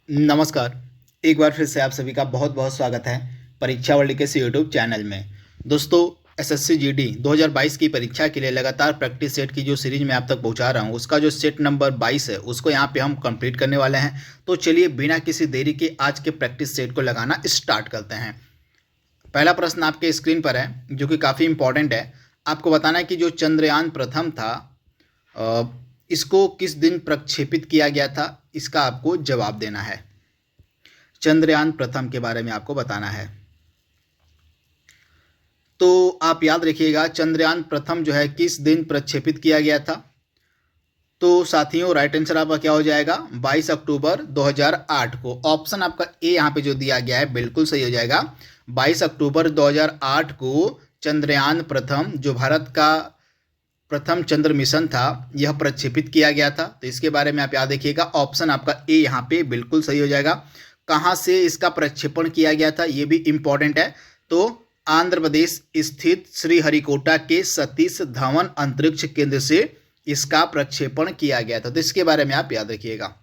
नमस्कार। एक बार फिर से आप सभी का बहुत बहुत स्वागत है परीक्षा वर्ल्ड के इस यूट्यूब चैनल में। दोस्तों, एसएससी जीडी 2022 की परीक्षा के लिए लगातार प्रैक्टिस सेट की जो सीरीज मैं आप तक पहुंचा रहा हूं, उसका जो सेट नंबर 22 है उसको यहां पे हम कंप्लीट करने वाले हैं। तो चलिए बिना किसी देरी के आज के प्रैक्टिस सेट को लगाना स्टार्ट करते हैं। पहला प्रश्न आपके स्क्रीन पर है जो कि काफ़ी इंपॉर्टेंट है। आपको बताना है कि जो चंद्रयान प्रथम था इसको किस दिन प्रक्षेपित किया गया था, इसका आपको जवाब देना है। चंद्रयान प्रथम के बारे में आपको बताना है। तो आप याद रखिएगा चंद्रयान प्रथम जो है किस दिन प्रक्षेपित किया गया था। तो साथियों, राइट आंसर आपका क्या हो जाएगा? 22 अक्टूबर 2008 को। ऑप्शन आपका ए यहाँ पे जो दिया गया है बिल्कुल सही हो जाएगा। 22 अक्टूबर 2008 को चंद्रयान प्रथम, जो भारत का प्रथम चंद्र मिशन था, यह प्रक्षेपित किया गया था। तो इसके बारे में आप याद रखिएगा। ऑप्शन आपका ए यहाँ पे बिल्कुल सही हो जाएगा। कहाँ से इसका प्रक्षेपण किया गया था ये भी इंपॉर्टेंट है। तो आंध्र प्रदेश स्थित श्रीहरिकोटा के सतीश धवन अंतरिक्ष केंद्र से इसका प्रक्षेपण किया गया था। तो इसके बारे में आप याद रखिएगा।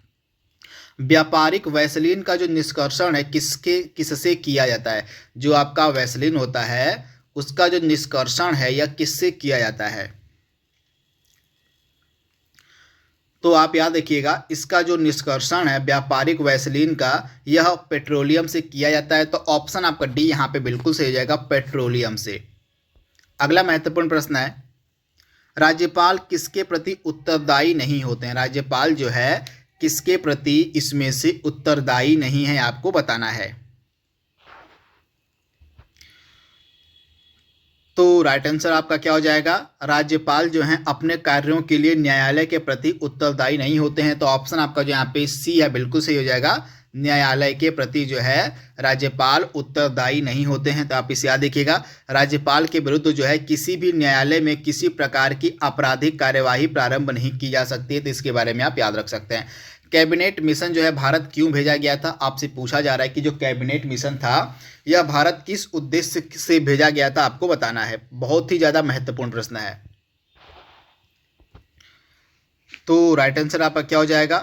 व्यापारिक वैसलीन का जो निष्कर्षण है किससे किया जाता है? जो आपका वैसलीन होता है उसका जो निष्कर्षण है यह किससे किया जाता है? तो आप याद रखिएगा इसका जो निष्कर्षण है व्यापारिक वैसलीन का, यह पेट्रोलियम से किया जाता है। तो ऑप्शन आपका डी यहाँ पे बिल्कुल सही हो जाएगा, पेट्रोलियम से। अगला महत्वपूर्ण प्रश्न है, राज्यपाल किसके प्रति उत्तरदायी नहीं होते हैं? राज्यपाल जो है किसके प्रति इसमें से उत्तरदायी नहीं है, आपको बताना है। तो राइट आंसर आपका क्या हो जाएगा? राज्यपाल जो हैं अपने कार्यों के लिए न्यायालय के प्रति उत्तरदायी नहीं होते हैं। तो ऑप्शन आपका जो यहाँ पे सी है बिल्कुल सही हो जाएगा। न्यायालय के प्रति जो है राज्यपाल उत्तरदायी नहीं होते हैं। तो आप इसे याद रखिएगा। राज्यपाल के विरुद्ध जो है किसी भी न्यायालय में किसी प्रकार की आपराधिक कार्यवाही प्रारंभ नहीं की जा सकती है। तो इसके बारे में आप याद रख सकते हैं। कैबिनेट मिशन जो है भारत क्यों भेजा गया था? आपसे पूछा जा रहा है कि जो कैबिनेट मिशन था यह भारत किस उद्देश्य से भेजा गया था, आपको बताना है। बहुत ही ज्यादा महत्वपूर्ण प्रश्न है। तो राइट आंसर आपका क्या हो जाएगा?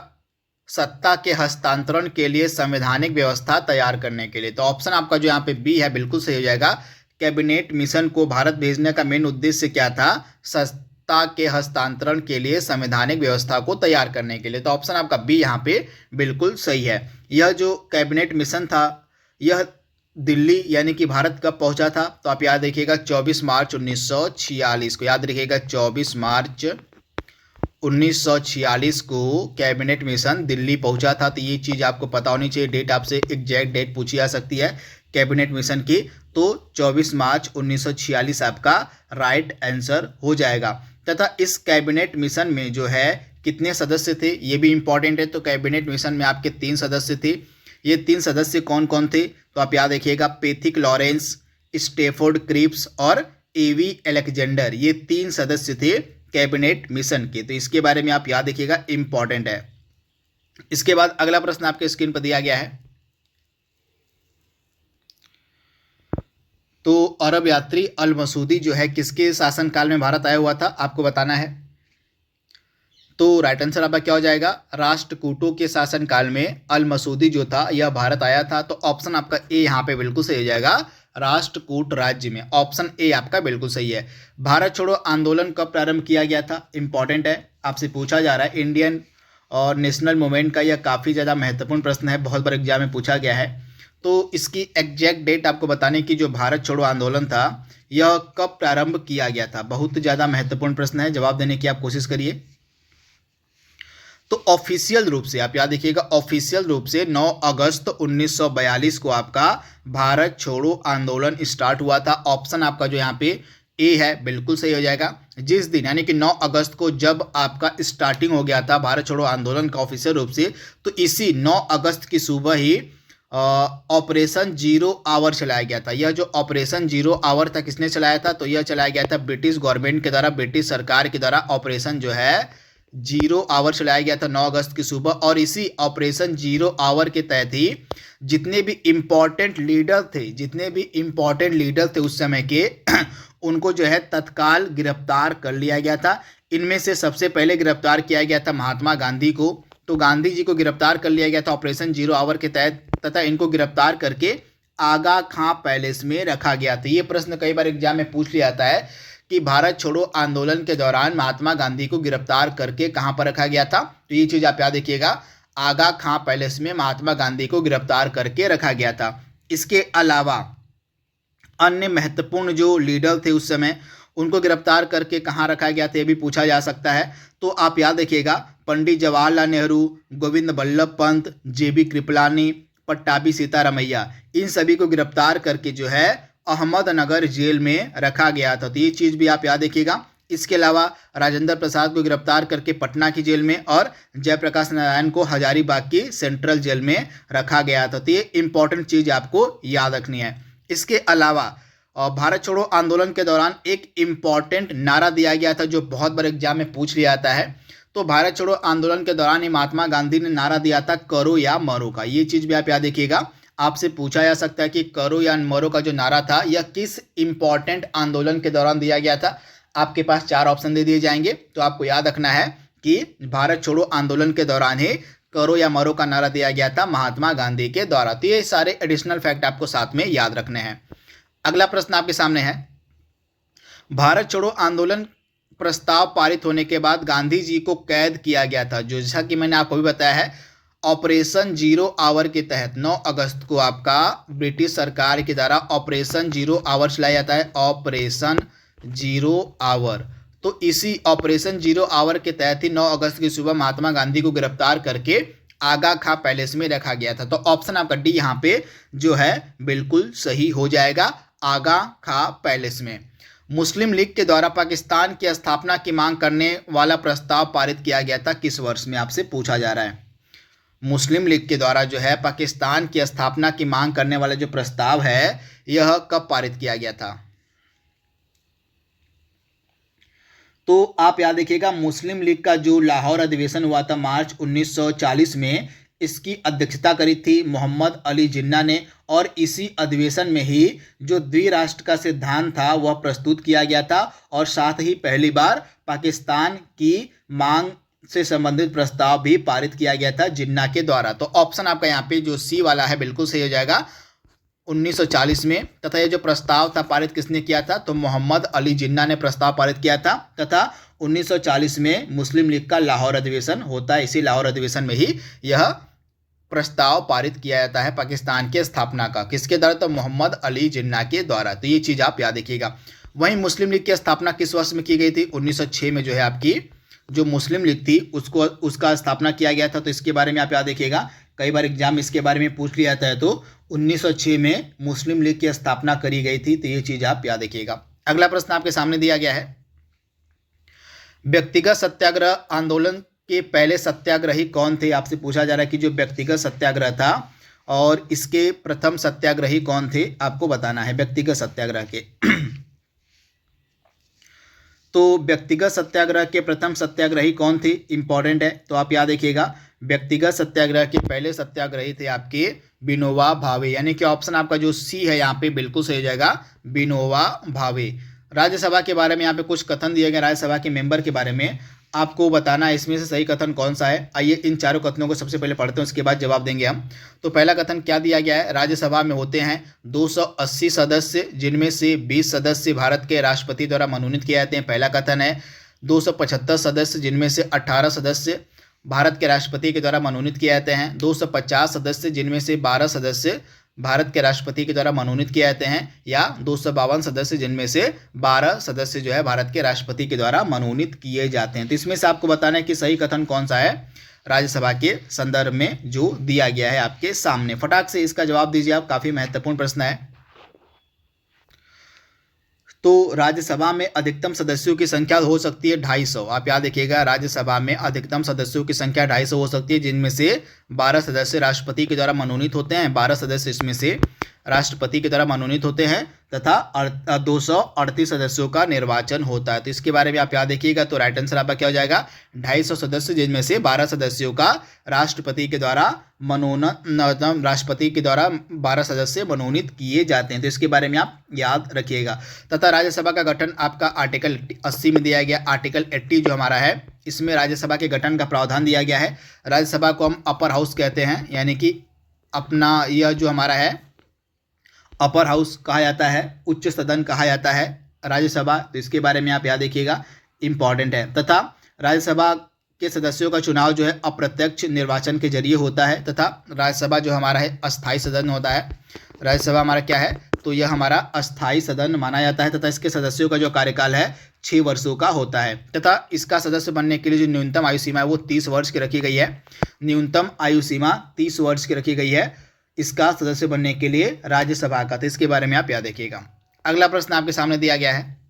सत्ता के हस्तांतरण के लिए संवैधानिक व्यवस्था तैयार करने के लिए। तो ऑप्शन आपका जो यहाँ पे बी है बिल्कुल सही हो जाएगा। कैबिनेट मिशन को भारत भेजने का मेन उद्देश्य क्या था? सत्ता के हस्तांतरण के लिए संवैधानिक व्यवस्था को तैयार करने के लिए। तो ऑप्शन आपका बी यहाँ पे बिल्कुल सही है। यह जो कैबिनेट मिशन था यह दिल्ली यानी कि भारत कब पहुंचा था? तो आप याद रखिएगा 24 मार्च 1946 को। याद रखिएगा 24 मार्च 1946 को कैबिनेट मिशन दिल्ली पहुंचा था। तो ये चीज़ आपको पता होनी चाहिए। डेट आपसे एग्जैक्ट डेट पूछी जा सकती है कैबिनेट मिशन की। तो 24 मार्च 1946 आपका राइट आंसर हो जाएगा। तथा इस कैबिनेट मिशन में जो है कितने सदस्य थे ये भी इंपॉर्टेंट है। तो कैबिनेट मिशन में आपके 3 सदस्य थे। ये 3 सदस्य कौन कौन थे? तो आप याद रखिएगा पैथिक लॉरेंस, स्टेफोर्ड क्रिप्स और एवी अलेक्जेंडर। ये 3 सदस्य थे कैबिनेट मिशन के। तो इसके बारे में आप याद रखिएगा, इंपॉर्टेंट है। इसके बाद अगला प्रश्न आपके स्क्रीन पर दिया गया है। तो अरब यात्री अल मसूदी जो है किसके शासनकाल में भारत आया हुआ था, आपको बताना है। तो राइट आंसर आपका क्या हो जाएगा? राष्ट्रकूटों के शासनकाल में अल मसूदी जो था यह भारत आया था। तो ऑप्शन आपका ए यहाँ पे बिल्कुल सही हो जाएगा, राष्ट्रकूट राज्य में। ऑप्शन ए आपका बिल्कुल सही है। भारत छोड़ो आंदोलन कब प्रारंभ किया गया था? इंपॉर्टेंट है, आपसे पूछा जा रहा है। इंडियन और नेशनल मूवमेंट का यह काफ़ी ज़्यादा महत्वपूर्ण प्रश्न है, बहुत बार एग्जाम में पूछा गया है। तो इसकी एग्जैक्ट डेट आपको बताने की, जो भारत छोड़ो आंदोलन था यह कब प्रारंभ किया गया था। बहुत ज़्यादा महत्वपूर्ण प्रश्न है, जवाब देने की आप कोशिश करिए। तो ऑफिशियल रूप से आप याद रखिएगा, ऑफिशियल रूप से 9 अगस्त 1942 को आपका भारत छोड़ो आंदोलन स्टार्ट हुआ था। ऑप्शन आपका जो यहाँ पे ए है बिल्कुल सही हो जाएगा। जिस दिन यानी कि 9 अगस्त को जब आपका स्टार्टिंग हो गया था भारत छोड़ो आंदोलन का ऑफिशियल रूप से, तो इसी 9 अगस्त की सुबह ही ऑपरेशन जीरो आवर चलाया गया था। यह जो ऑपरेशन जीरो आवर था किसने चलाया था? तो यह चलाया गया था ब्रिटिश गवर्नमेंट के द्वारा, ब्रिटिश सरकार के द्वारा ऑपरेशन जो है जीरो आवर चलाया गया था 9 अगस्त की सुबह। और इसी ऑपरेशन जीरो आवर के तहत ही जितने भी इम्पॉर्टेंट लीडर थे उस समय के उनको जो है तत्काल गिरफ्तार कर लिया गया था। इनमें से सबसे पहले गिरफ्तार किया गया था महात्मा गांधी को। तो गांधी जी को गिरफ्तार कर लिया गया था ऑपरेशन जीरो आवर के तहत, तथा इनको गिरफ्तार करके आगा खां पैलेस में रखा गया था। ये प्रश्न कई बार एग्जाम में पूछ लिया जाता है कि भारत छोड़ो आंदोलन के दौरान महात्मा गांधी को गिरफ्तार करके कहाँ पर रखा गया था। तो ये चीज़ आप याद रखिएगा, आगा खां पैलेस में महात्मा गांधी को गिरफ्तार करके रखा गया था। इसके अलावा अन्य महत्वपूर्ण जो लीडर थे उस समय, उनको गिरफ्तार करके कहाँ रखा गया था, ये भी पूछा जा सकता है। तो आप याद रखिएगा, पंडित जवाहरलाल नेहरू, गोविंद बल्लभ पंत, जेबी कृपलानी, पट्टाभी सीतारामैया, इन सभी को गिरफ्तार करके जो है अहमदनगर जेल में रखा गया था। तो ये चीज़ भी आप याद रखिएगा। इसके अलावा राजेंद्र प्रसाद को गिरफ्तार करके पटना की जेल में और जयप्रकाश नारायण को हजारीबाग की सेंट्रल जेल में रखा गया था। तो ये इंपॉर्टेंट चीज़ आपको याद रखनी है। इसके अलावा भारत छोड़ो आंदोलन के दौरान एक इम्पॉर्टेंट नारा दिया गया था जो बहुत बार एग्जाम में पूछ लिया जाता है। तो भारत छोड़ो आंदोलन के दौरान ही महात्मा गांधी ने नारा दिया था करो या मरो का। ये चीज़ भी आप याद रखिएगा, आपसे पूछा जा सकता है कि करो या मरो का जो नारा था यह किस इम्पॉर्टेंट आंदोलन के दौरान दिया गया था। आपके पास 4 ऑप्शन दे दिए जाएंगे, तो आपको याद रखना है कि भारत छोड़ो आंदोलन के दौरान ही करो या मरो का नारा दिया गया था महात्मा गांधी के द्वारा। तो ये सारे एडिशनल फैक्ट आपको साथ में याद रखने हैं। अगला प्रश्न आपके सामने है, भारत छोड़ो आंदोलन प्रस्ताव पारित होने के बाद गांधी जी को कैद किया गया था, जो जैसा कि मैंने आपको भी बताया है ऑपरेशन जीरो आवर के तहत 9 अगस्त को आपका ब्रिटिश सरकार के द्वारा ऑपरेशन जीरो आवर चलाया जाता है, ऑपरेशन जीरो आवर। तो इसी ऑपरेशन जीरो आवर के तहत ही 9 अगस्त की सुबह महात्मा गांधी को गिरफ्तार करके आगा खां पैलेस में रखा गया था। तो ऑप्शन आपका डी यहाँ पे जो है बिल्कुल सही हो जाएगा, आगा खां पैलेस में। मुस्लिम लीग के द्वारा पाकिस्तान की स्थापना की मांग करने वाला प्रस्ताव पारित किया गया था किस वर्ष में, आपसे पूछा जा रहा है। मुस्लिम लीग के द्वारा जो है पाकिस्तान की स्थापना की मांग करने वाला जो प्रस्ताव है यह कब पारित किया गया था। तो आप याद रखिएगा, मुस्लिम लीग का जो लाहौर अधिवेशन हुआ था मार्च 1940 में, इसकी अध्यक्षता करी थी मोहम्मद अली जिन्ना ने, और इसी अधिवेशन में ही जो द्विराष्ट्र का सिद्धांत था वह प्रस्तुत किया गया था, और साथ ही पहली बार पाकिस्तान की मांग से संबंधित प्रस्ताव भी पारित किया गया था जिन्ना के द्वारा। तो ऑप्शन आपका यहाँ पे जो सी वाला है बिल्कुल सही हो जाएगा, 1940 में। तथा ये जो प्रस्ताव था पारित किसने किया था, तो मोहम्मद अली जिन्ना ने प्रस्ताव पारित किया था। तथा 1940 में मुस्लिम लीग का लाहौर अधिवेशन होता है, इसी लाहौर अधिवेशन में ही यह प्रस्ताव पारित किया जाता है पाकिस्तान के स्थापना का। किसके द्वारा, तो मोहम्मद अली जिन्ना के द्वारा। तो ये चीज़ आप याद रखिएगा। वहीं मुस्लिम लीग की स्थापना किस वर्ष में की गई थी, 1906 में जो है आपकी जो मुस्लिम लीग थी उसका स्थापना किया गया था। तो इसके बारे में आप याद रखिएगा, कई बार एग्जाम इसके बारे में पूछ लिया जाता है। तो 1906 में मुस्लिम लीग की स्थापना करी गई थी। तो ये चीज़ आप याद रखिएगा। अगला प्रश्न आपके सामने दिया गया है, व्यक्तिगत सत्याग्रह आंदोलन के पहले सत्याग्रही कौन थे। आपसे पूछा जा रहा है कि जो व्यक्तिगत सत्याग्रह था और इसके प्रथम सत्याग्रही कौन थे, आपको बताना है व्यक्तिगत सत्याग्रह के। तो व्यक्तिगत सत्याग्रह के प्रथम सत्याग्रही कौन थे, इंपॉर्टेंट है। तो आप याद रखिएगा, व्यक्तिगत सत्याग्रह के पहले सत्याग्रही थे आपके विनोबा भावे, यानी कि ऑप्शन आपका जो सी है यहाँ पे बिल्कुल सही हो जाएगा, विनोबा भावे। राज्यसभा के बारे में यहाँ पे कुछ कथन दिए गए, राज्यसभा के मेंबर के बारे में आपको बताना है इसमें से सही कथन कौन सा है। आइए इन चारों कथनों को सबसे पहले पढ़ते हैं, उसके बाद जवाब देंगे हम। तो पहला कथन क्या दिया गया है, राज्यसभा में होते हैं 280 सदस्य, जिनमें से 20 सदस्य भारत के राष्ट्रपति द्वारा मनोनीत किए जाते हैं। पहला कथन है 275 सदस्य, जिनमें से 18 सदस्य भारत के राष्ट्रपति के द्वारा मनोनीत किए जाते हैं। 250 सदस्य, जिनमें से 12 सदस्य भारत के राष्ट्रपति के द्वारा मनोनीत किए जाते हैं, या 252 सदस्य, जिनमें से 12 सदस्य जो है भारत के राष्ट्रपति के द्वारा मनोनीत किए जाते हैं। तो इसमें से आपको बताना है कि सही कथन कौन सा है राज्यसभा के संदर्भ में जो दिया गया है आपके सामने। फटाक से इसका जवाब दीजिए आप, काफी महत्वपूर्ण प्रश्न है। तो राज्यसभा में अधिकतम सदस्यों की संख्या हो सकती है 250। आप याद रखिएगा, राज्यसभा में अधिकतम सदस्यों की संख्या 250 हो सकती है, जिनमें से 12 सदस्य राष्ट्रपति के द्वारा मनोनीत होते हैं, 12 सदस्य इसमें से राष्ट्रपति के द्वारा मनोनीत होते हैं तथा 238 सदस्यों का निर्वाचन होता है। तो इसके बारे में आप याद रखिएगा। तो राइट आंसर आपका क्या हो जाएगा 250 सदस्य, जिनमें से 12 सदस्यों का राष्ट्रपति के द्वारा 12 सदस्य मनोनीत किए जाते हैं। तो इसके बारे में आप याद रखिएगा। तथा राज्यसभा का गठन आपका आर्टिकल 80 में दिया गया। आर्टिकल 80 जो हमारा है, इसमें राज्यसभा के गठन का प्रावधान दिया गया है। राज्यसभा को हम अपर हाउस कहते हैं, यानी कि अपना यह जो हमारा है अपर हाउस कहा जाता है, उच्च सदन कहा जाता है राज्यसभा। तो इसके बारे में आप याद रखिएगा, इंपॉर्टेंट है। तथा राज्यसभा के सदस्यों का चुनाव जो है अप्रत्यक्ष निर्वाचन के जरिए होता है। तथा राज्यसभा जो हमारा है अस्थायी सदन होता है। राज्यसभा हमारा क्या है, तो यह हमारा अस्थायी सदन माना जाता है। तथा इसके सदस्यों का जो कार्यकाल है 6 वर्षों का होता है। तथा इसका सदस्य बनने के लिए जो न्यूनतम आयु सीमा है वो 30 वर्ष की रखी गई है। न्यूनतम आयु सीमा 30 वर्ष की रखी गई है इसका सदस्य बनने के लिए राज्यसभा का। तो इसके बारे में आप याद रखिएगा। अगला प्रश्न आपके सामने दिया गया है,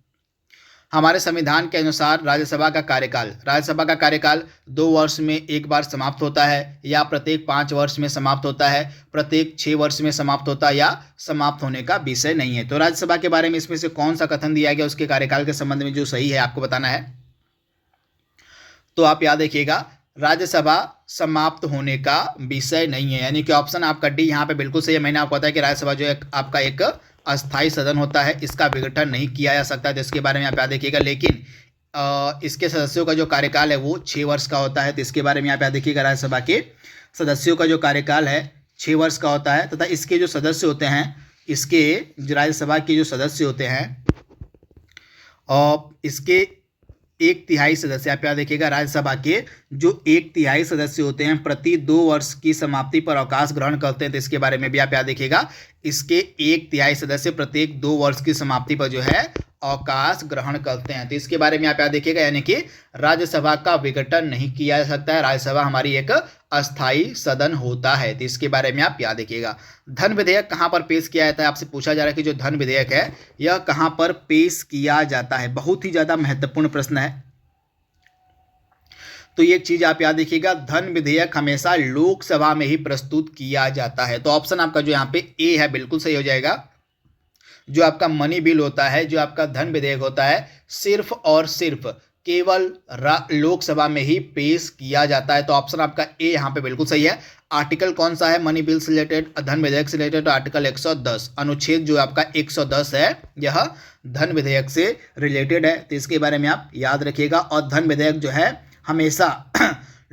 हमारे संविधान के अनुसार राज्यसभा का कार्यकाल 2 वर्ष में एक बार समाप्त होता है, या प्रत्येक 5 वर्ष में समाप्त होता है, प्रत्येक 6 वर्ष में समाप्त होता है, या समाप्त होने का विषय नहीं है। तो राज्यसभा के बारे में इसमें से कौन सा कथन दिया गया उसके कार्यकाल के संबंध में जो सही है आपको बताना है। तो आप याद रखिएगा, राज्यसभा समाप्त होने का विषय नहीं है, यानी कि ऑप्शन आपका डी यहाँ पे बिल्कुल सही है। मैंने आपको बताया कि राज्यसभा जो है आपका एक अस्थायी सदन होता है, इसका विघटन नहीं किया जा सकता है। तो इसके बारे में आप याद रखिएगा। लेकिन इसके सदस्यों का जो कार्यकाल है वो 6 वर्ष का होता है। तो इसके बारे में आप याद रखिएगा, राज्यसभा के सदस्यों का जो कार्यकाल है 6 वर्ष का होता है। तथा इसके जो सदस्य होते हैं, इसके जो राज्यसभा के जो सदस्य होते हैं और इसके 1/3 सदस्य, आप याद रखिएगा, राज्यसभा के जो 1/3 सदस्य होते हैं प्रति 2 वर्ष की समाप्ति पर अवकाश ग्रहण करते हैं। तो इसके बारे में भी आप याद रखिएगा, इसके 1/3 सदस्य प्रत्येक 2 वर्ष की समाप्ति पर जो है अवकाश ग्रहण करते हैं। तो इसके बारे में आप याद रखिएगा, यानी कि राज्यसभा का विघटन नहीं किया जा सकता है। राज्यसभा हमारी एक अस्थायी सदन होता है। तो इसके बारे में आप याद रखिएगा। धन विधेयक कहाँ पर पेश किया जाता है, आपसे पूछा जा रहा है कि जो धन विधेयक है यह कहाँ पर पेश किया जाता है। बहुत ही ज़्यादा महत्वपूर्ण प्रश्न है। तो ये एक चीज़ आप याद रखिएगा, धन विधेयक हमेशा लोकसभा में ही प्रस्तुत किया जाता है। तो ऑप्शन आपका जो यहाँ पे ए है बिल्कुल सही हो जाएगा। जो आपका मनी बिल होता है, जो आपका धन विधेयक होता है, सिर्फ और सिर्फ केवल लोकसभा में ही पेश किया जाता है। तो ऑप्शन आपका ए यहाँ पे बिल्कुल सही है। आर्टिकल कौन सा है मनी बिल से रिलेटेड, धन विधेयक से रिलेटेड? तो आर्टिकल 110, अनुच्छेद जो आपका 110 है यह धन विधेयक से रिलेटेड है। तो इसके बारे में आप याद रखिएगा। और धन विधेयक जो है हमेशा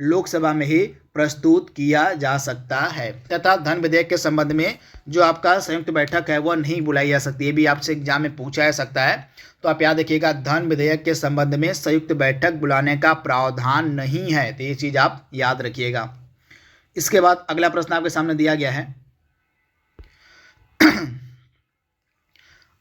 लोकसभा में ही प्रस्तुत किया जा सकता है। तथा धन विधेयक के संबंध में जो आपका संयुक्त बैठक है वह नहीं बुलाई जा सकती, ये भी आपसे एग्जाम में पूछा जा सकता है। तो आप याद रखिएगा, धन विधेयक के संबंध में संयुक्त बैठक बुलाने का प्रावधान नहीं है। तो ये चीज़ आप याद रखिएगा। इसके बाद अगला प्रश्न आपके सामने दिया गया है,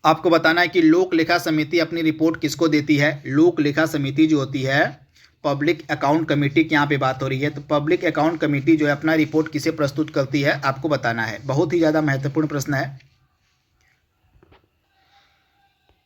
आपको बताना है कि लोक लेखा समिति अपनी रिपोर्ट किसको देती है। लोक लेखा समिति जो होती है, पब्लिक अकाउंट कमेटी की यहाँ पे बात हो रही है। तो पब्लिक अकाउंट कमेटी जो है अपना रिपोर्ट किसे प्रस्तुत करती है आपको बताना है। बहुत ही ज़्यादा महत्वपूर्ण प्रश्न है।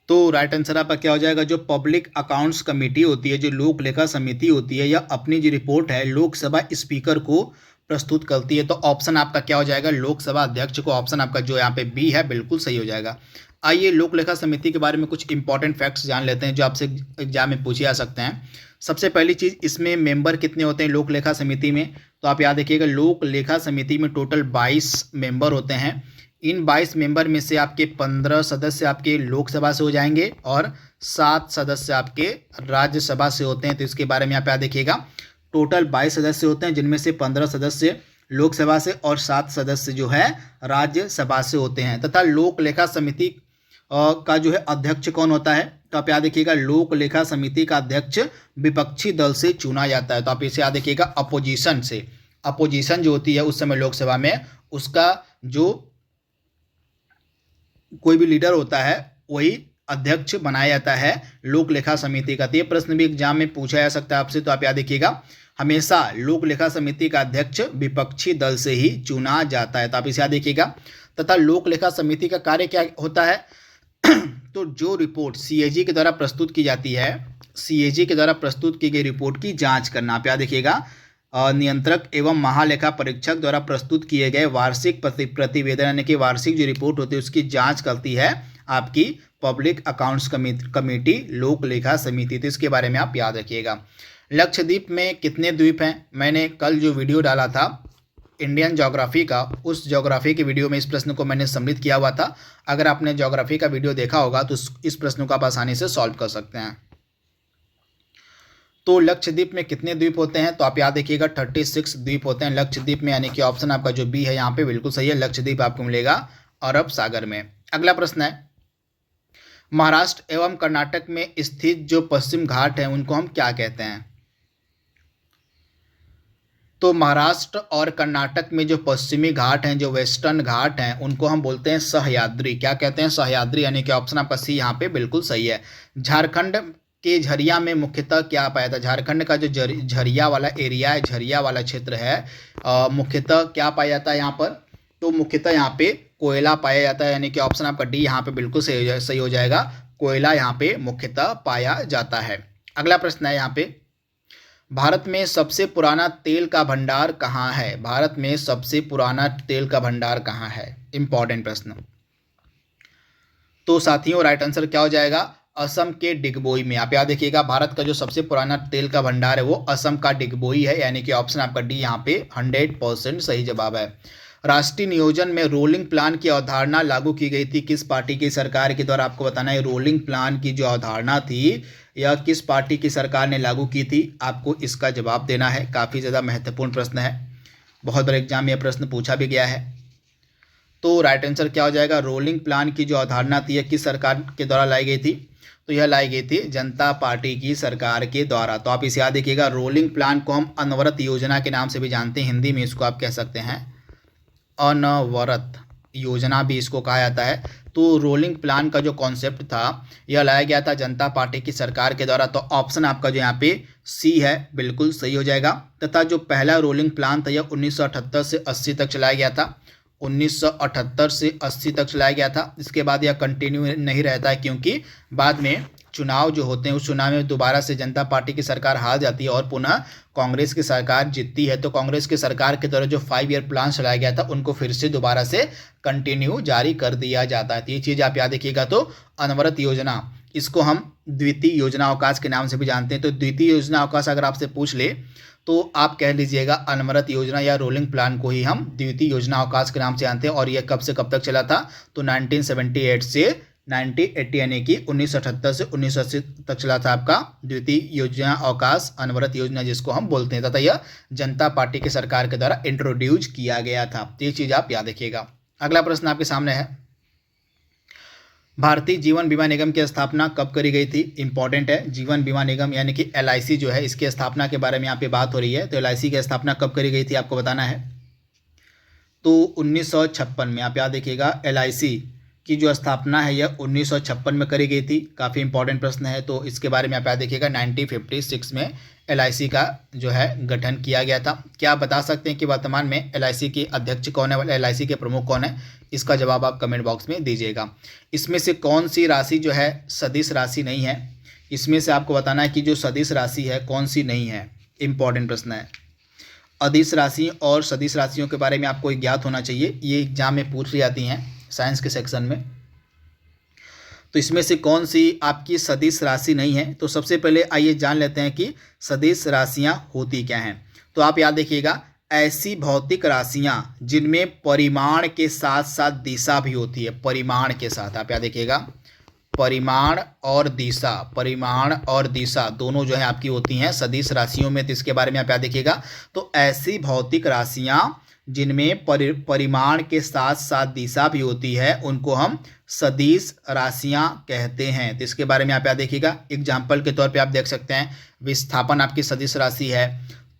तो राइट आंसर आपका क्या हो जाएगा, जो पब्लिक अकाउंट्स कमेटी होती है, जो लोक लेखा समिति होती है, यह अपनी जो रिपोर्ट है लोकसभा स्पीकर को प्रस्तुत करती है। तो ऑप्शन आपका क्या हो जाएगा, लोकसभा अध्यक्ष को। ऑप्शन आपका जो यहाँ पे बी है बिल्कुल सही हो जाएगा। आइए लोक लेखा समिति के बारे में कुछ इंपॉर्टेंट फैक्ट्स जान लेते हैं जो आपसे एग्जाम में पूछे जा सकते हैं। सबसे पहली चीज़, इसमें मेंबर कितने होते हैं लोक लेखा समिति में। तो आप याद रखिएगा, लोक लेखा समिति में टोटल 22 मेंबर होते हैं। इन 22 मेंबर में से आपके 15 सदस्य आपके लोकसभा से हो जाएंगे और 7 सदस्य आपके राज्यसभा से होते हैं। तो इसके बारे में आप याद रखिएगा, टोटल 22 सदस्य होते हैं, जिनमें से 15 सदस्य लोकसभा से और 7 सदस्य जो है राज्यसभा से होते हैं। तथा लोक लेखा समिति का जो है अध्यक्ष कौन होता है। तो आप याद रखिएगा, लोक लेखा समिति का अध्यक्ष विपक्षी दल से चुना जाता है। तो आप इसे याद रखिएगा, अपोजिशन से। अपोजिशन जो होती है उस समय लोकसभा में, उसका जो कोई भी लीडर होता है वही अध्यक्ष बनाया जाता है लोक लेखा समिति का। तो ये प्रश्न भी एग्जाम में पूछा जा सकता है आपसे। तो आप याद रखिएगा, हमेशा लोक लेखा समिति का अध्यक्ष विपक्षी दल से ही चुना जाता है। तो आप इसे याद रखिएगा। तथा लोक लेखा समिति का कार्य क्या होता है, तो जो रिपोर्ट सीएजी के द्वारा प्रस्तुत की जाती है, सीएजी के द्वारा प्रस्तुत की गई रिपोर्ट की जांच करना। आप याद रखिएगा, नियंत्रक एवं महालेखा परीक्षक द्वारा प्रस्तुत किए गए वार्षिक प्रतिवेदन यानी कि वार्षिक जो रिपोर्ट होती है उसकी जांच करती है आपकी पब्लिक अकाउंट्स कमेटी, लोक लेखा समिति। तो इसके बारे में आप याद रखिएगा। लक्षद्वीप में कितने द्वीप हैं? मैंने कल जो वीडियो डाला था इंडियन ज्योग्राफी का, उस ज्योग्राफी के वीडियो में इस प्रश्न को मैंने सम्मिलित किया हुआ था। अगर आपने ज्योग्राफी का वीडियो देखा होगा तो इस प्रश्न को आप आसानी से सॉल्व कर सकते हैं। तो लक्षद्वीप में कितने द्वीप होते हैं? तो आप याद रखिएगा 36 द्वीप होते हैं लक्षद्वीप में, यानी कि ऑप्शन आपका जो बी है यहाँ पे बिल्कुल सही है। लक्षद्वीप आपको मिलेगा अरब सागर में। अगला प्रश्न है, महाराष्ट्र एवं कर्नाटक में स्थित जो पश्चिम घाट हैं उनको हम क्या कहते हैं? तो महाराष्ट्र और कर्नाटक में जो पश्चिमी घाट हैं, जो वेस्टर्न घाट हैं, उनको हम बोलते हैं सह्याद्री। क्या कहते हैं? सह्याद्री, यानी कि ऑप्शन आपका सी यहाँ पे बिल्कुल सही है। झारखंड के झरिया में मुख्यतः क्या पाया था? झारखंड का जो झरिया वाला एरिया है, झरिया वाला क्षेत्र है, मुख्यतः क्या पाया जाता है यहाँ पर? तो मुख्यतः यहाँ पे कोयला पाया जाता है, यानी कि ऑप्शन आपका डी यहाँ पे बिल्कुल सही हो जाएगा। कोयला यहाँ पे मुख्यतः पाया जाता है। अगला प्रश्न है यहाँ पे, भारत में सबसे पुराना तेल का भंडार कहाँ है? भारत में सबसे पुराना तेल का भंडार कहाँ है? इंपॉर्टेंट प्रश्न। तो साथियों राइट आंसर क्या हो जाएगा? असम के डिगबोई में। आप याद देखिएगा, भारत का जो सबसे पुराना तेल का भंडार है वो असम का डिगबोई है, यानी कि ऑप्शन आपका डी यहाँ पे 100% सही जवाब है। राष्ट्रीय नियोजन में रोलिंग प्लान की अवधारणा लागू की गई थी किस पार्टी की सरकार के द्वारा? आपको बताना है रोलिंग प्लान की जो अवधारणा थी यह किस पार्टी की सरकार ने लागू की थी? आपको इसका जवाब देना है। काफ़ी ज़्यादा महत्वपूर्ण प्रश्न है, बहुत बार एग्जाम में यह प्रश्न पूछा भी गया है। तो राइट आंसर क्या हो जाएगा? रोलिंग प्लान की जो अवधारणा थी यह किस सरकार के द्वारा लाई गई थी? तो यह लाई गई थी जनता पार्टी की सरकार के द्वारा। तो आप इसे याद रखिएगा। रोलिंग प्लान को हम अनवरत योजना के नाम से भी जानते हैं, हिंदी में इसको आप कह सकते हैं अनवरत योजना भी इसको कहा जाता है। तो रोलिंग प्लान का जो कॉन्सेप्ट था यह लाया गया था जनता पार्टी की सरकार के द्वारा। तो ऑप्शन आपका जो यहाँ पे सी है बिल्कुल सही हो जाएगा। तथा जो पहला रोलिंग प्लान था यह 1978 से 80 तक चलाया गया था। 1978 से 80 तक चलाया गया था। इसके बाद यह कंटिन्यू नहीं रहता है, क्योंकि बाद में चुनाव जो होते हैं उस चुनाव में दोबारा से जनता पार्टी की सरकार हार जाती है और पुनः कांग्रेस की सरकार जीतती है। तो कांग्रेस की सरकार के द्वारा जो 5 ईयर प्लान चलाया गया था उनको फिर से दोबारा से कंटिन्यू जारी कर दिया जाता है। तो ये चीज़ आप याद रखिएगा। तो अनवरत योजना, इसको हम द्वितीय योजना अवकाश के नाम से भी जानते हैं। तो द्वितीय योजना अवकाश अगर आपसे पूछ ले तो आप कह लीजिएगा अनवरत योजना या रोलिंग प्लान को ही हम द्वितीय योजना अवकाश के नाम से जानते हैं। और यह कब से कब तक चला था? तो 1978 से 1980, यानी कि 1978 से 1980 तक चला था आपका द्वितीय योजना अवकाश अनवरत योजना, जिसको हम बोलते हैं। तथा यह जनता पार्टी की सरकार के द्वारा इंट्रोड्यूस किया गया था। तो ये चीज़ आप याद रखिएगा। अगला प्रश्न आपके सामने है, भारतीय जीवन बीमा निगम की स्थापना कब करी गई थी? इंपॉर्टेंट है। जीवन बीमा निगम यानी कि LIC जो है, इसकी स्थापना के बारे में यहाँ पे बात हो रही है। तो LIC की स्थापना कब करी गई थी आपको बताना है। तो 1956 में। आप याद रखिएगा LIC की जो स्थापना है यह 1956 में करी गई थी। काफ़ी इंपॉर्टेंट प्रश्न है, तो इसके बारे में आप याद देखिएगा। 1956 में LIC का जो है गठन किया गया था। क्या आप बता सकते हैं कि वर्तमान में LIC के अध्यक्ष कौन है, LIC के प्रमुख कौन है? इसका जवाब आप कमेंट बॉक्स में दीजिएगा। इसमें से कौन सी राशि जो है सदिश राशि नहीं है? इसमें से आपको बताना है कि जो सदिश राशि है कौन सी नहीं है। इंपॉर्टेंट प्रश्न है। अदिश राशि और सदिश राशियों के बारे में आपको ज्ञात होना चाहिए, ये एग्जाम में पूछ ली जाती हैं साइंस के सेक्शन में। तो इसमें से कौन सी आपकी सदिश राशि नहीं है? तो सबसे पहले आइए जान लेते हैं कि सदिश राशियां होती क्या हैं। तो आप याद देखिएगा, ऐसी भौतिक राशियां जिनमें परिमाण के साथ साथ दिशा भी होती है। परिमाण के साथ आप याद देखिएगा, परिमाण और दिशा, परिमाण और दिशा दोनों जो है आपकी होती हैं सदिश राशियों में। तो इसके बारे में आप याद देखिएगा। तो ऐसी भौतिक राशियां जिनमें परिमाण के साथ साथ दिशा भी होती है उनको हम सदिश राशियां कहते हैं। तो इसके बारे में आप याद देखिएगा। एग्जाम्पल के तौर पे आप देख सकते हैं, विस्थापन आपकी सदिश राशि है,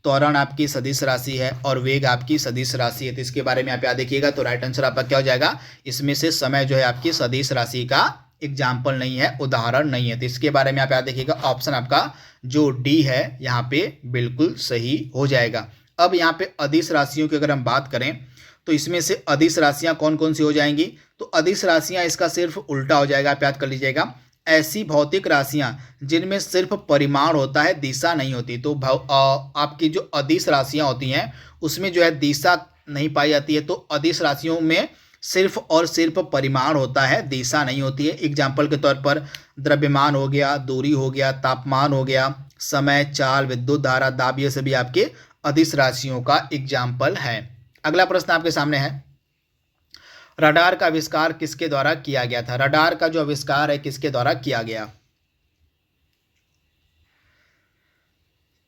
त्वरण आपकी सदिश राशि है और वेग आपकी सदिश राशि है। तो इसके बारे में आप याद देखिएगा। तो राइट आंसर आपका क्या हो जाएगा? इसमें से समय जो है आपकी सदिश राशि का एग्जाम्पल नहीं है, उदाहरण नहीं है। तो इसके बारे में आप याद देखिएगा। ऑप्शन आपका जो डी है यहाँ पे बिल्कुल सही हो जाएगा। अब यहाँ पे अदिश राशियों की अगर हम बात करें तो इसमें से अदिश राशियां कौन कौन सी हो जाएंगी? तो अदिश राशियां इसका सिर्फ उल्टा हो जाएगा। आप याद कर लीजिएगा, ऐसी भौतिक राशियां जिनमें सिर्फ परिमाण होता है, दिशा नहीं होती। तो आपकी जो अदिश राशियां होती हैं उसमें जो है दिशा नहीं पाई जाती है। तो अदिश राशियों में सिर्फ और सिर्फ परिमाण होता है, दिशा नहीं होती है। एग्जाम्पल के तौर पर द्रव्यमान हो गया, दूरी हो गया, तापमान हो गया, समय, चाल, विद्युत धारा, दाब, ये सभी आपके अदिश राशियों का एग्जाम्पल है। अगला प्रश्न आपके सामने है, रडार का आविष्कार किसके द्वारा किया गया था? रडार का जो आविष्कार है किसके द्वारा किया गया?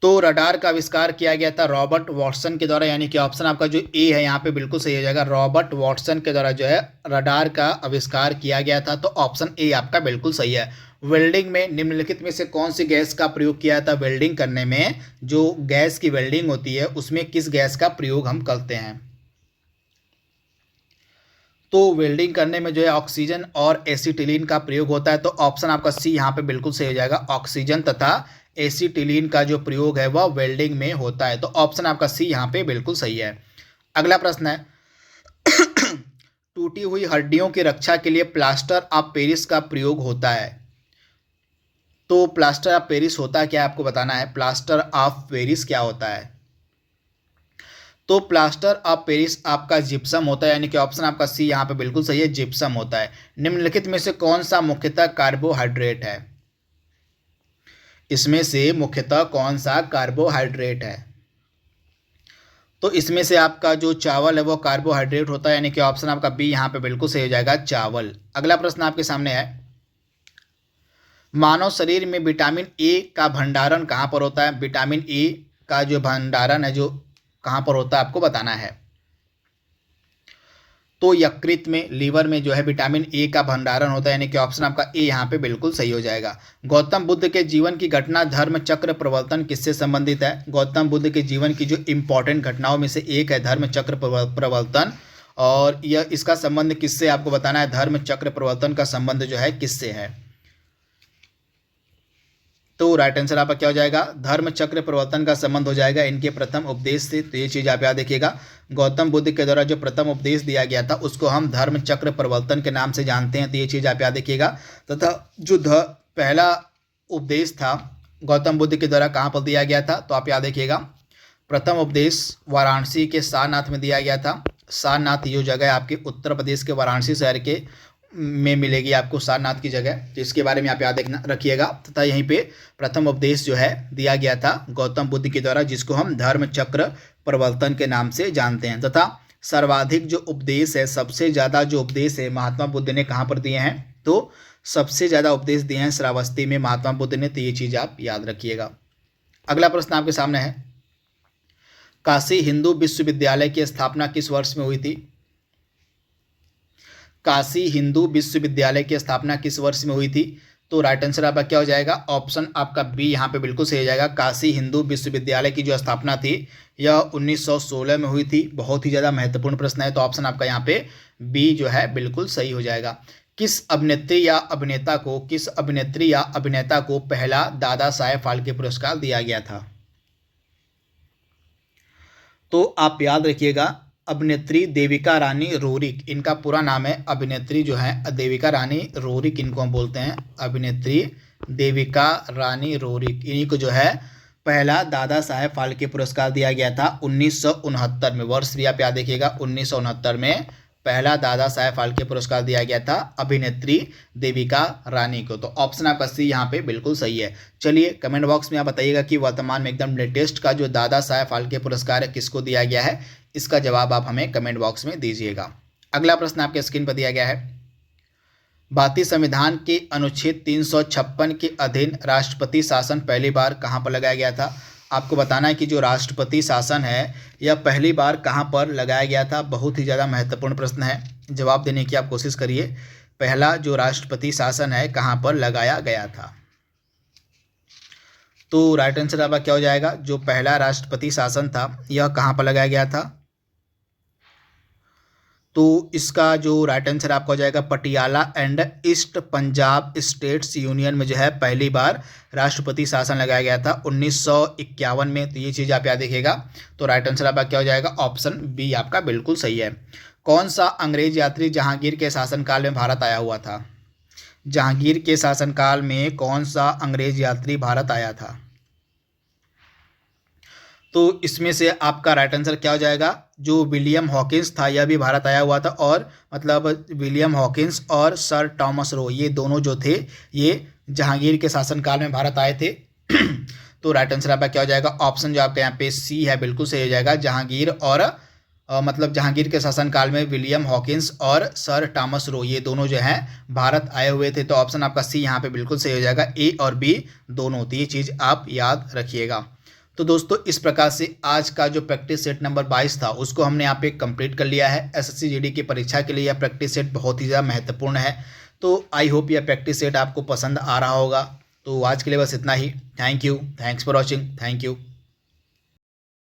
तो रडार का आविष्कार किया गया था रॉबर्ट वॉटसन के द्वारा, यानी कि ऑप्शन आपका जो ए है यहाँ पे बिल्कुल सही हो जाएगा। रॉबर्ट वॉटसन के द्वारा जो है रडार का आविष्कार किया गया था। तो ऑप्शन ए आपका बिल्कुल सही है। वेल्डिंग में निम्नलिखित में से कौन सी गैस का प्रयोग किया था? वेल्डिंग करने में जो गैस की वेल्डिंग होती है उसमें किस गैस का प्रयोग हम करते हैं? तो वेल्डिंग करने में जो है ऑक्सीजन और एसिटिलीन का प्रयोग होता है। तो ऑप्शन आपका सी यहाँ पे बिल्कुल सही हो जाएगा। ऑक्सीजन तथा एसिटिलीन का जो प्रयोग है वह वेल्डिंग में होता है। तो ऑप्शन आपका सी यहाँ पे बिल्कुल सही है। अगला प्रश्न है, टूटी हुई हड्डियों की रक्षा के लिए प्लास्टर ऑफ पेरिस का प्रयोग होता है। तो प्लास्टर ऑफ पेरिस होता क्या है आपको बताना है। प्लास्टर ऑफ पेरिस क्या होता है? तो प्लास्टर ऑफ पेरिस आपका जिप्सम होता है, यानी कि ऑप्शन आपका सी यहाँ पे बिल्कुल सही है, जिप्सम होता है। निम्नलिखित में से कौन सा मुख्यतः कार्बोहाइड्रेट है? इसमें से मुख्यतः कौन सा कार्बोहाइड्रेट है? तो इसमें से आपका जो चावल है वो कार्बोहाइड्रेट होता है, यानी कि ऑप्शन आपका बी यहाँ पे बिल्कुल सही हो जाएगा, चावल। अगला प्रश्न आपके सामने है, मानव शरीर में विटामिन ए का भंडारण कहाँ पर होता है? विटामिन ए का जो भंडारण है जो कहाँ पर होता है आपको बताना है। तो यकृत में, लीवर में जो है विटामिन ए का भंडारण होता है, यानी कि ऑप्शन आपका ए यहाँ पे बिल्कुल सही हो जाएगा। गौतम बुद्ध के जीवन की घटना धर्म चक्र प्रवर्तन किससे संबंधित है? गौतम बुद्ध के जीवन की जो इंपॉर्टेंट घटनाओं में से एक है धर्म चक्र प्रवर्तन, और यह इसका संबंध किससे आपको बताना है। धर्म चक्र प्रवर्तन का संबंध जो है किससे है? तो राइट आंसर आपका क्या हो जाएगा? धर्म चक्र प्रवर्तन का संबंध हो जाएगा इनके प्रथम उपदेश से। तो ये चीज़ आप याद रखिएगा, गौतम बुद्ध के द्वारा जो प्रथम उपदेश दिया गया था उसको हम धर्म चक्र प्रवर्तन के नाम से जानते हैं। तो ये चीज़ आप याद रखिएगा। तथा जो पहला उपदेश था गौतम बुद्ध के द्वारा कहाँ पर दिया गया था? तो आप याद रखिएगा, प्रथम उपदेश वाराणसी के सारनाथ में दिया गया था। सारनाथ ये जगह आपके उत्तर प्रदेश के वाराणसी शहर के में मिलेगी आपको, सारनाथ की जगह। तो इसके बारे में आप याद रखिएगा। तथा यहीं पे प्रथम उपदेश जो है दिया गया था गौतम बुद्ध के द्वारा, जिसको हम धर्म चक्र प्रवर्तन के नाम से जानते हैं। तथा सर्वाधिक जो उपदेश है, सबसे ज़्यादा जो उपदेश है महात्मा बुद्ध ने कहाँ पर दिए हैं? तो सबसे ज़्यादा उपदेश दिए हैं श्रावस्ती में महात्मा बुद्ध ने। तो ये चीज़ आप याद रखिएगा। अगला प्रश्न आपके सामने है, काशी हिंदू विश्वविद्यालय की स्थापना किस वर्ष में हुई थी? काशी हिंदू विश्वविद्यालय की स्थापना किस वर्ष में हुई थी? तो राइट आंसर आपका क्या हो जाएगा? ऑप्शन आपका बी यहाँ पे बिल्कुल सही हो जाएगा। काशी हिंदू विश्वविद्यालय की जो स्थापना थी यह 1916 में हुई थी। बहुत ही ज़्यादा महत्वपूर्ण प्रश्न है। तो ऑप्शन आपका यहाँ पे बी जो है बिल्कुल सही हो जाएगा। किस अभिनेत्री या अभिनेता को पहला दादा साहेब फाल्के पुरस्कार दिया गया था? तो आप याद रखिएगा, अभिनेत्री देविका रानी रोरिक, इनका पूरा नाम है। अभिनेत्री जो है देविका रानी रोरिक, इनको हम बोलते हैं अभिनेत्री देविका रानी रोरिक। इन्हीं को जो है पहला दादा साहेब फाल्के पुरस्कार दिया गया था 1969 में। वर्ष भी आप याद रखिएगा, 1969 में पहला दादा साहेब फाल्के पुरस्कार दिया गया था अभिनेत्री देविका रानी को। तो ऑप्शन आपका सी यहाँ पे बिल्कुल सही है। चलिए कमेंट बॉक्स में आप बताइएगा कि वर्तमान में एकदम लेटेस्ट का जो दादा साहेब फाल्के पुरस्कार है किसको दिया गया है। इसका जवाब आप हमें कमेंट बॉक्स में दीजिएगा। अगला प्रश्न आपके स्क्रीन पर दिया गया है, भारतीय संविधान के अनुच्छेद 356 के अधीन राष्ट्रपति शासन पहली बार कहाँ पर लगाया गया था? आपको बताना है कि जो राष्ट्रपति शासन है यह पहली बार कहाँ पर लगाया गया था। बहुत ही ज़्यादा महत्वपूर्ण प्रश्न है, जवाब देने की आप कोशिश करिए। पहला जो राष्ट्रपति शासन है कहाँ पर लगाया गया था? तो राइट आंसर आपका क्या हो जाएगा? जो पहला राष्ट्रपति शासन था यह कहाँ पर लगाया गया था? तो इसका जो राइट आंसर आपका हो जाएगा Patiala and east Punjab states union में जो है पहली बार राष्ट्रपति शासन लगाया गया था 1951 में। तो ये चीज़ आप याद रखिएगा। तो राइट आंसर आपका क्या हो जाएगा? ऑप्शन बी आपका बिल्कुल सही है। कौन सा अंग्रेज यात्री जहांगीर के शासनकाल में भारत आया हुआ था? जहांगीर के शासनकाल में कौन सा अंग्रेज यात्री भारत आया था? तो इसमें से आपका राइट आंसर क्या हो जाएगा? जो विलियम हॉकिंस था यह भी भारत आया हुआ था, और मतलब विलियम हॉकिंस और सर टॉमस रो ये दोनों जो थे ये जहांगीर के शासनकाल में भारत आए थे। तो राइट आंसर आपका क्या हो जाएगा? ऑप्शन जो आपका यहाँ पे सी है बिल्कुल सही हो जाएगा। जहांगीर और मतलब जहांगीर के शासनकाल में विलियम हॉकिंस और सर टॉमस रो ये दोनों जो हैं भारत आए हुए थे। तो ऑप्शन आपका सी यहाँ पे बिल्कुल सही हो जाएगा। ए और बी दोनों होती है, ये चीज़ आप याद रखिएगा। तो दोस्तों इस प्रकार से आज का जो प्रैक्टिस सेट नंबर 22 था उसको हमने यहाँ पे कंप्लीट कर लिया है। एसएससी जीडी की परीक्षा के लिए यह प्रैक्टिस सेट बहुत ही ज़्यादा महत्वपूर्ण है। तो आई होप यह प्रैक्टिस सेट आपको पसंद आ रहा होगा। तो आज के लिए बस इतना ही। Thank you, thanks for watching, thank you.